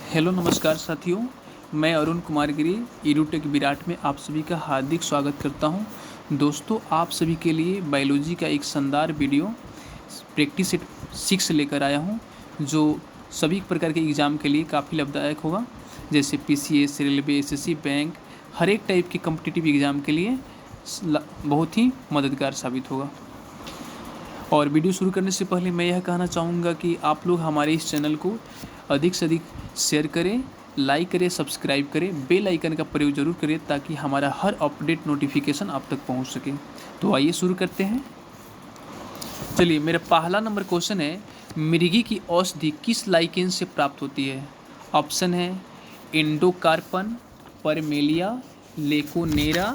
Hello नमस्कार साथियों। मैं अरुण कुमार गिरी एडुटेक विराट में आप सभी का हार्दिक स्वागत करता हूं। दोस्तों, आप सभी के लिए बायोलॉजी का एक शानदार वीडियो प्रैक्टिस सेट 6 लेकर आया हूं, जो सभी प्रकार के एग्ज़ाम के लिए काफ़ी लाभदायक होगा। जैसे पीसीएस, रेलवे, एसएससी, बैंक, हर एक टाइप के कॉम्पिटिटिव एग्ज़ाम के लिए बहुत ही मददगार साबित होगा। और वीडियो शुरू करने से पहले मैं यह कहना चाहूँगा कि आप लोग हमारे इस चैनल को अधिक से अधिक शेयर करें, लाइक करें, सब्सक्राइब करें, बेल आइकन का प्रयोग जरूर करें ताकि हमारा हर अपडेट नोटिफिकेशन आप तक पहुंच सके। तो आइए शुरू करते हैं। चलिए, मेरा पहला नंबर क्वेश्चन है, मिर्गी की औषधि किस लाइकेन से प्राप्त होती है? ऑप्शन है एंडोकार्पन, परमेलिया, लेकोनेरा,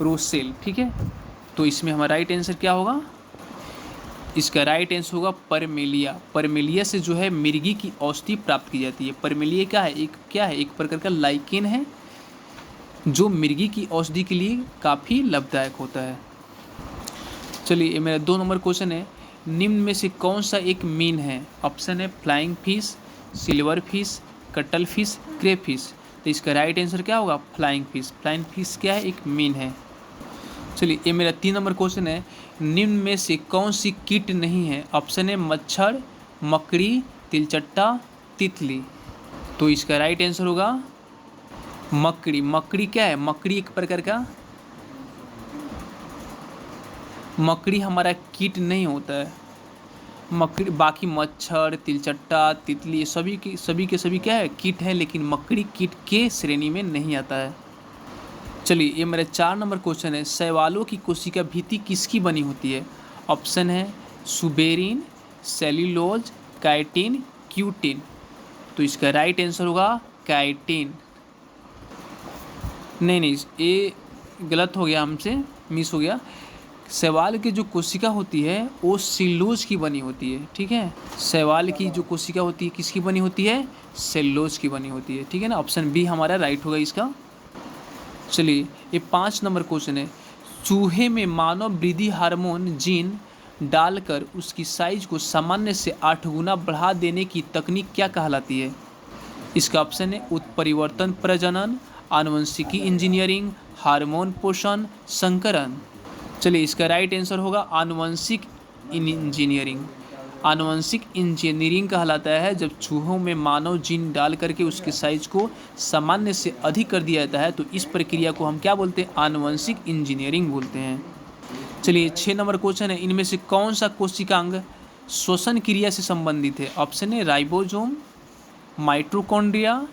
रोसेल। ठीक है, तो इसमें हमारा राइट आंसर क्या होगा? इसका राइट आंसर होगा परमेलिया। परमेलिया से जो है मिर्गी की औषधि प्राप्त की जाती है। परमेलिया क्या है एक प्रकार का लाइकेन है जो मिर्गी की औषधि के लिए काफ़ी लाभदायक होता है। चलिए, ये मेरा 2 नंबर क्वेश्चन है, निम्न में से कौन सा एक मीन है? ऑप्शन है flying fish, silverfish, cuttlefish, crayfish. तो इसका राइट आंसर क्या होगा? Flying fish. फ्लाइंग फिश क्या है? एक मीन है। चलिए, ये मेरा 3 नंबर क्वेश्चन है, निम्न में से कौन सी कीट नहीं है? ऑप्शन है मच्छर, मकड़ी, तिलचट्टा, तितली। तो इसका राइट आंसर होगा मकड़ी। मकड़ी क्या है? मकड़ी एक प्रकार का मकड़ी हमारा कीट नहीं होता है। मकड़ी, बाकी मच्छर, तिलचट्टा, तितली सभी के सभी क्या है? कीट है, लेकिन मकड़ी कीट के श्रेणी में नहीं आता है। चलिए, ये मेरा 4 नंबर क्वेश्चन है, शैवालों की कोशिका भित्ति किसकी बनी होती है? ऑप्शन है सुबेरिन, सेल्यूलोज, काइटिन, क्यूटिन। तो इसका राइट आंसर होगा काइटिन। नहीं, ये गलत हो गया, हमसे मिस हो गया। शैवाल की जो कोशिका होती है वो सेल्यूलोज की बनी होती है। ठीक है, शैवाल की जो कोशिका होती है किसकी बनी होती है? सेल्यूलोज की बनी होती है। ठीक है ना, ऑप्शन बी हमारा राइट होगा इसका। चलिए, ये 5 नंबर क्वेश्चन है, चूहे में मानव वृद्धि हार्मोन जीन डालकर उसकी साइज को सामान्य से 8 गुना बढ़ा देने की तकनीक क्या कहलाती है? इसका ऑप्शन है उत्परिवर्तन प्रजनन, आनुवंशिकी इंजीनियरिंग, हार्मोन पोषण, संकरण। चलिए, इसका राइट आंसर होगा आनुवंशिक इंजीनियरिंग। आनुवंशिक इंजीनियरिंग कहलाता है जब चूहों में मानव जीन डाल करके उसके साइज को सामान्य से अधिक कर दिया जाता है, तो इस प्रक्रिया को हम क्या बोलते हैं? आनुवंशिक इंजीनियरिंग बोलते हैं। चलिए, 6 नंबर क्वेश्चन है, इनमें से कौन सा कोशिकांग श्वसन क्रिया से संबंधित है? ऑप्शन है राइबोसोम, माइटोकॉन्ड्रिया,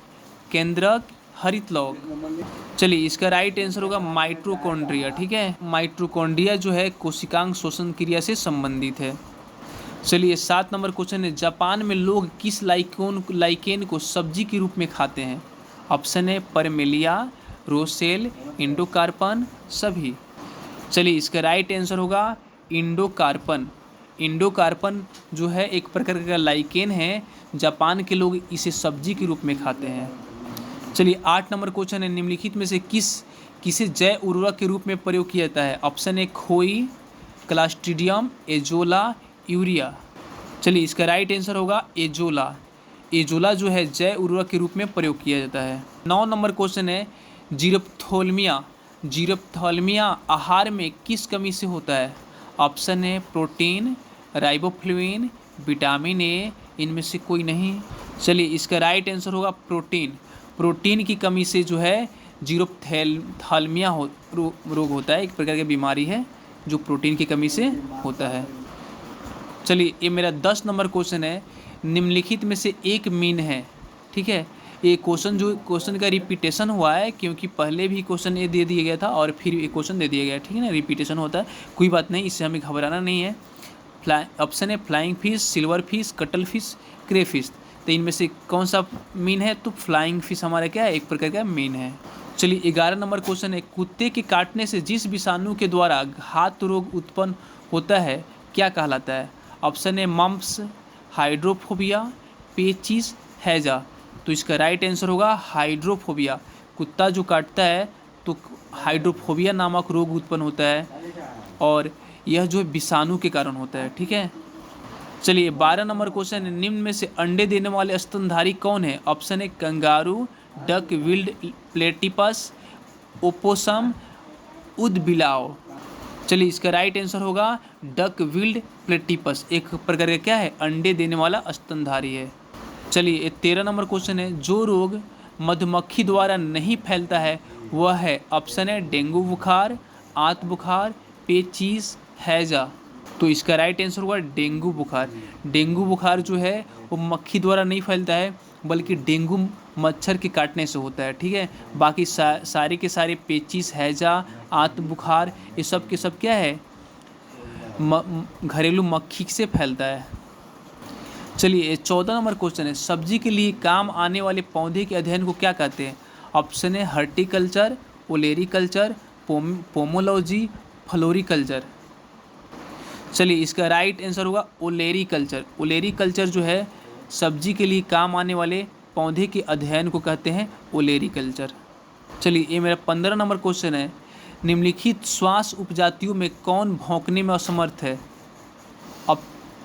केंद्रक, हरितलॉग। चलिए, इसका राइट आंसर होगा माइटोकॉन्ड्रिया। ठीक है, माइटोकॉन्ड्रिया जो है कोशिकांग श्वसन क्रिया से संबंधित है। चलिए, 7 नंबर क्वेश्चन है, जापान में लोग किस लाइकेन को सब्जी के रूप में खाते हैं? ऑप्शन है परमेलिया, रोसेल, इंडोकार्पन, सभी। चलिए, इसका राइट आंसर होगा इंडोकार्पन। इंडोकार्पन जो है एक प्रकार का लाइकेन है, जापान के लोग इसे सब्जी के रूप में खाते हैं। चलिए, 8 नंबर क्वेश्चन है, निम्नलिखित में से किसे जैव उर्वरक के रूप में प्रयोग किया जाता है? ऑप्शन है खोई, क्लास्ट्रीडियम, एजोला, यूरिया। चलिए, इसका राइट आंसर होगा एजोला। एजोला जो है जैव उर्वरक के रूप में प्रयोग किया जाता है। 9 नंबर क्वेश्चन है, जीरोप्थाल्मिया आहार में किस कमी से होता है? ऑप्शन है प्रोटीन, राइबोफ्लेविन, विटामिन ए, इनमें से कोई नहीं। चलिए, इसका राइट आंसर होगा प्रोटीन। प्रोटीन की कमी से जो है जीरोप्थाल्मिया रोग होता है, एक प्रकार की बीमारी है जो प्रोटीन की कमी से होता है। चलिए, ये मेरा 10 नंबर क्वेश्चन है, निम्नलिखित में से एक मीन है। ठीक है, ये क्वेश्चन का रिपीटेशन हुआ है, क्योंकि पहले भी क्वेश्चन ये दे दिया गया था और फिर ये क्वेश्चन दे दिया गया। ठीक है ना, रिपीटेशन होता है, कोई बात नहीं, इससे हमें घबराना नहीं है। ऑप्शन है flying fish, silverfish, cuttlefish, crayfish. तो इनमें से कौन सा मीन है? तो फ्लाइंग फिश हमारा क्या है? एक प्रकार का मीन है। चलिए, 11 नंबर क्वेश्चन है, कुत्ते के काटने से जिस विषाणु के द्वारा घात रोग उत्पन्न होता है क्या कहलाता है? ऑप्शन है मम्प्स, हाइड्रोफोबिया, पेचिस, हैजा। तो इसका राइट आंसर होगा हाइड्रोफोबिया। कुत्ता जो काटता है तो हाइड्रोफोबिया नामक रोग उत्पन्न होता है और यह जो विषाणु के कारण होता है। ठीक है, चलिए 12 नंबर क्वेश्चन है, निम्न में से अंडे देने वाले स्तनधारी कौन है? ऑप्शन है kangaroo, duck billed platypus, opossum, उदबिलाव। चलिए इसका राइट आंसर होगा डक विल्ड प्लेटिपस, एक प्रकार का क्या है, अंडे देने वाला स्तनधारी है। चलिए 13 नंबर क्वेश्चन है, जो रोग मधुमक्खी द्वारा नहीं फैलता है वह है? ऑप्शन है डेंगू बुखार, आंत बुखार, पेचिश, हैजा। तो इसका राइट आंसर होगा डेंगू बुखार। डेंगू बुखार जो है वो मक्खी द्वारा नहीं फैलता है, बल्कि डेंगू मच्छर के काटने से होता है, ठीक है। बाकी सारे के सारे पेचिश, हैजा, आंत बुखार, ये सब के सब क्या है, घरेलू मक्खी से फैलता है। चलिए 14 नंबर क्वेश्चन है, सब्जी के लिए काम आने वाले पौधे के अध्ययन को क्या कहते हैं? ऑप्शन है हर्टिकल्चर, ओलेरिकल्चर, पोमोलॉजी, फ्लोरिकल्चर। चलिए इसका राइट आंसर होगा ओलेरिकल्चर। ओलेरिकल्चर जो है सब्जी के लिए काम आने वाले पौधे के अध्ययन को कहते हैं ओलेरिकल्चर। चलिए ये मेरा 15 नंबर क्वेश्चन है, निम्नलिखित श्वास उपजातियों में कौन भौंकने में असमर्थ है?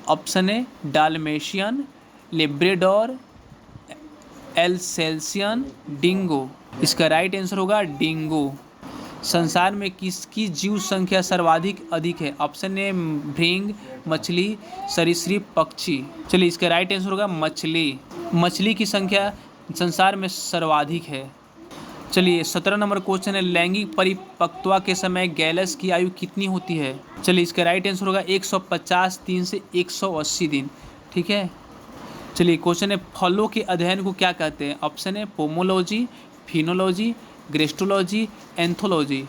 ऑप्शन है डाल्मेशियन, लेब्रेडोर, एल्सेशियन, डिंगो। इसका राइट आंसर होगा डिंगो। संसार में किसकी जीव संख्या सर्वाधिक अधिक है? ऑप्शन ए भृंग, मछली, सरीसृप, पक्षी। चलिए इसका राइट आंसर होगा मछली। मछली की संख्या संसार में सर्वाधिक है। चलिए 17 नंबर क्वेश्चन है, लैंगिक परिपक्वता के समय गैलस की आयु कितनी होती है? चलिए इसका राइट आंसर होगा 150 दिन से 180 दिन, ठीक है। चलिए क्वेश्चन है, फलों के अध्ययन को क्या कहते हैं? ऑप्शन है पोमोलॉजी, फिनोलॉजी, ग्रेस्टोलॉजी, एंथोलॉजी।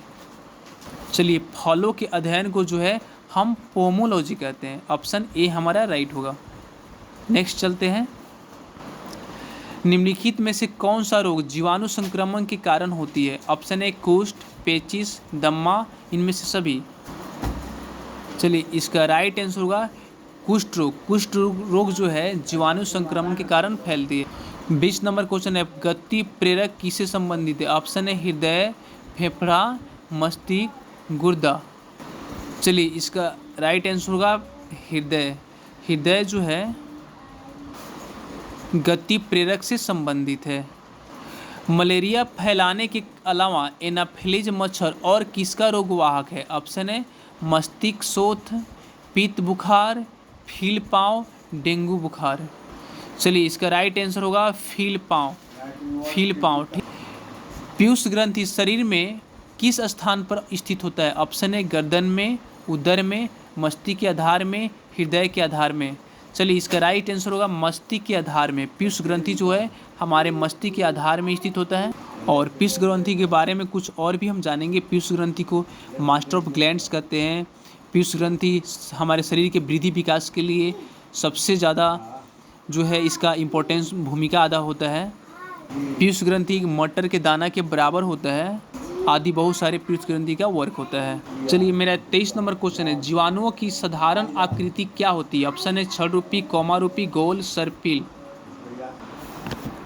चलिए फलों के अध्ययन को जो है हम पोमोलॉजी कहते हैं। ऑप्शन ए हमारा राइट होगा। नेक्स्ट चलते हैं, निम्नलिखित में से कौन सा रोग जीवाणु संक्रमण के कारण होती है? ऑप्शन ए कुष्ठ, पेचिश, दम्मा, इनमें से सभी। चलिए इसका राइट आंसर होगा कुष्ठ रोग। कुष्ठ रोग जो है जीवाणु संक्रमण के कारण फैलती है। 20 नंबर क्वेश्चन है, गति प्रेरक किससे संबंधित है? ऑप्शन है हृदय, फेफड़ा, मस्तिष्क, गुर्दा। चलिए इसका राइट आंसर होगा हृदय। हृदय जो है गति प्रेरक से संबंधित है। मलेरिया फैलाने के अलावा एनाफिलीज मच्छर और किसका रोगवाहक है? ऑप्शन है मस्तिष्क शोथ, पित्त बुखार, फील पाँव, डेंगू बुखार। चलिए इसका राइट आंसर होगा फील पाँव। फील पाँव, ठीक। पीयूष ग्रंथि शरीर में किस स्थान पर स्थित होता है? ऑप्शन है गर्दन में, उदर में, मस्तिष्क के आधार में, हृदय के आधार में। चलिए इसका राइट आंसर होगा मस्तिष्क के आधार में। पीयूष ग्रंथि जो है हमारे मस्तिष्क के आधार में स्थित होता है। और पीयूष ग्रंथि के बारे में कुछ और भी हम जानेंगे। पीयूष ग्रंथि को मास्टर ऑफ ग्लैंड्स कहते हैं। पीयूष ग्रंथि हमारे शरीर के वृद्धि विकास के लिए सबसे ज़्यादा जो है इसका इम्पोर्टेंस भूमिका अदा होता है। पीयूष ग्रंथि मटर के दाना के बराबर होता है, आदि बहुत सारे पीयूष ग्रंथि का वर्क होता है। चलिए मेरा 23 नंबर क्वेश्चन है, जीवाणुओं की साधारण आकृति क्या होती है? ऑप्शन है छड़ रूपी, कौमा रूपी, गोल, सर्पिल।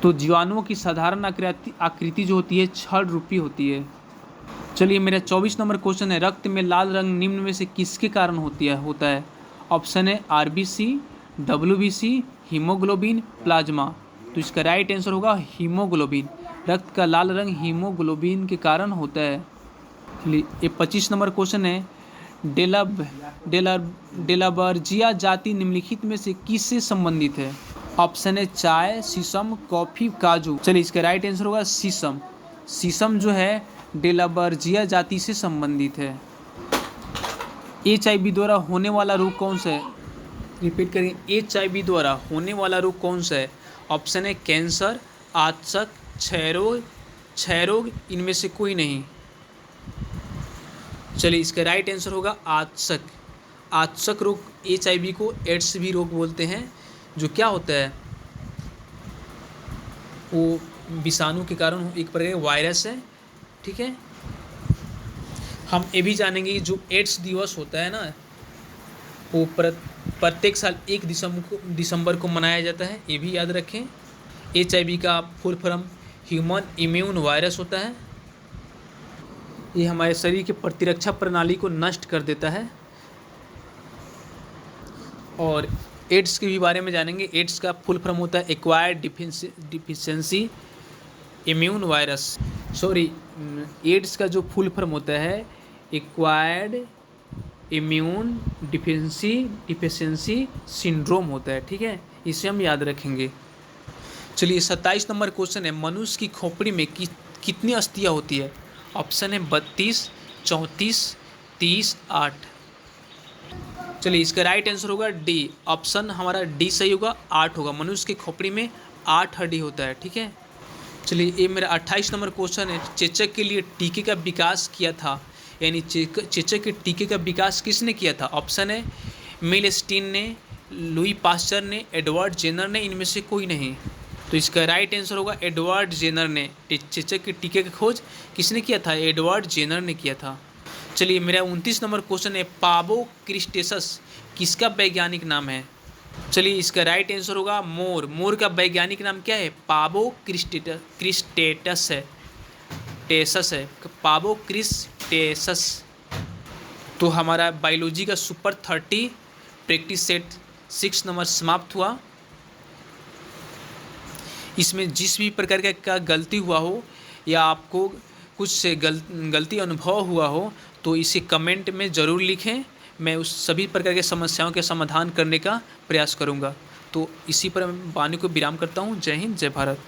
तो जीवाणुओं की साधारण आकृति जो होती है छड़ रूपी होती है। चलिए मेरा 24 नंबर क्वेश्चन है, रक्त में लाल रंग निम्न में से किसके कारण होता है? ऑप्शन है आरबीसी, डब्ल्यूबीसी, हीमोग्लोबिन, प्लाज्मा। तो इसका राइट आंसर होगा हीमोग्लोबिन। रक्त का लाल रंग हीमोग्लोबिन के कारण होता है। चलिए ये 25 नंबर क्वेश्चन है, डेलाबर्जिया जाति निम्नलिखित में से किससे संबंधित है? ऑप्शन है चाय, शीशम, कॉफ़ी, काजू। चलिए इसका राइट आंसर होगा शीशम। शीशम जो है डेलाबर्जिया जाति से संबंधित है। HIV द्वारा होने वाला रोग कौन सा है? रिपीट करेंगे, HIV द्वारा होने वाला रोग कौन सा है? ऑप्शन है कैंसर, आतशक, क्षय रोग, इनमें से कोई नहीं। चलिए इसका राइट आंसर होगा आतशक। आतशक रोग HIV को एड्स भी रोग बोलते हैं, जो क्या होता है वो विषाणु के कारण एक प्रकार का वायरस है, ठीक है। हम ये भी जानेंगे कि जो एड्स दिवस होता है ना, वो प्रत्येक साल 1 दिसंबर को मनाया जाता है, ये भी याद रखें। HIV का full form human immune virus होता है। ये हमारे शरीर के प्रतिरक्षा प्रणाली को नष्ट कर देता है और एड्स के भी बारे में जानेंगे। एड्स का फुल फॉर्म होता है acquired deficiency immune virus. Sorry, AIDS का जो फुल फॉर्म होता है एक्वायर्ड इम्यून डिफिशियंसी सिंड्रोम होता है, ठीक है, इसे हम याद रखेंगे। चलिए 27 नंबर क्वेश्चन है, मनुष्य की खोपड़ी में कितनी अस्थियाँ होती है? ऑप्शन है 32, 34, 30, 8। चलिए इसका राइट आंसर होगा डी, ऑप्शन हमारा डी सही होगा, 8 होगा। मनुष्य की खोपड़ी में 8 हड्डी होता है, ठीक है। चलिए ये मेरा 28 नंबर क्वेश्चन है, चेचक के लिए टीके का विकास किया था, यानी चेचक के टीके का विकास किसने किया था? ऑप्शन है मिलस्टीन ने, लुई पास्चर ने, एडवर्ड जेनर ने, इनमें से कोई नहीं। तो इसका राइट आंसर होगा एडवर्ड जेनर ने। चेचक के टीके की खोज किसने किया था? एडवर्ड जेनर ने किया था। चलिए मेरा 29 नंबर क्वेश्चन है, पाबो क्रिस्टेसस किसका वैज्ञानिक नाम है? चलिए इसका राइट आंसर होगा मोर। मोर का वैज्ञानिक नाम क्या है? पाबो क्रिस्टेटस है, टेसस है, पाबो क्रिस्टेसस। तो हमारा बायोलॉजी का सुपर 30 प्रैक्टिस सेट 6 नंबर समाप्त हुआ। इसमें जिस भी प्रकार का गलती हुआ हो या आपको कुछ से गलती अनुभव हुआ हो तो इसे कमेंट में ज़रूर लिखें। मैं उस सभी प्रकार के समस्याओं के समाधान करने का प्रयास करूंगा। तो इसी पर मैं वाणी को विराम करता हूं। जय हिंद, जय भारत।